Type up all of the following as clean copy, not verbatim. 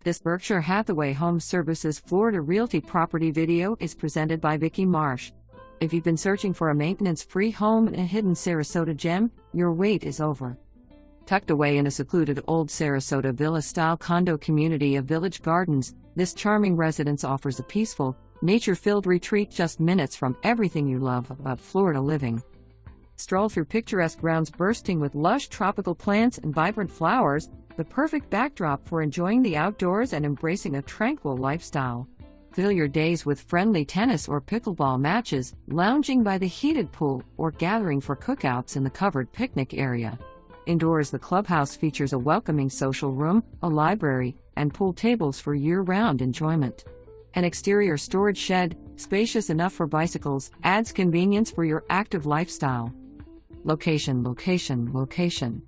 This Berkshire Hathaway HomeServices Florida Realty property video is presented by Vicky Marsh. If you've been searching for a maintenance-free home in a hidden Sarasota gem, your wait is over. Tucked away in a secluded Old Sarasota villa-style condo community of Village Gardens, this charming residence offers a peaceful, nature-filled retreat just minutes from everything you love about Florida living. Stroll through picturesque grounds bursting with lush tropical plants and vibrant flowers, the perfect backdrop for enjoying the outdoors and embracing a tranquil lifestyle. Fill your days with friendly tennis or pickleball matches, lounging by the heated pool, or gathering for cookouts in the covered picnic area. Indoors, the clubhouse features a welcoming social room, a library, and pool tables for year-round enjoyment. An exterior storage shed, spacious enough for bicycles, adds convenience for your active lifestyle. Location, location, location.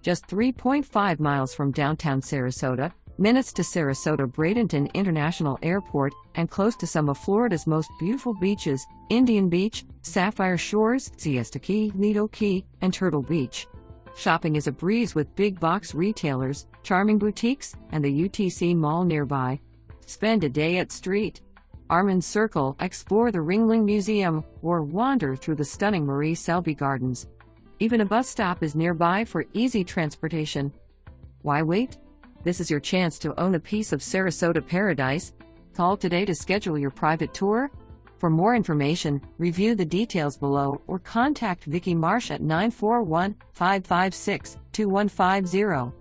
Just 3.5 miles from downtown Sarasota, minutes to Sarasota-Bradenton International Airport, and close to some of Florida's most beautiful beaches, Indian Beach, Sapphire Shores, Siesta Key, Lido Key, and Turtle Beach. Shopping is a breeze with big box retailers, charming boutiques, and the UTC Mall nearby. Spend a day at Street Armand Circle, explore the Ringling Museum, or wander through the stunning Marie Selby Gardens. Even a bus stop is nearby for easy transportation. Why wait? This is your chance to own a piece of Sarasota paradise. Call today to schedule your private tour. For more information, review the details below or contact Vicky Marsh at 941-556-2150.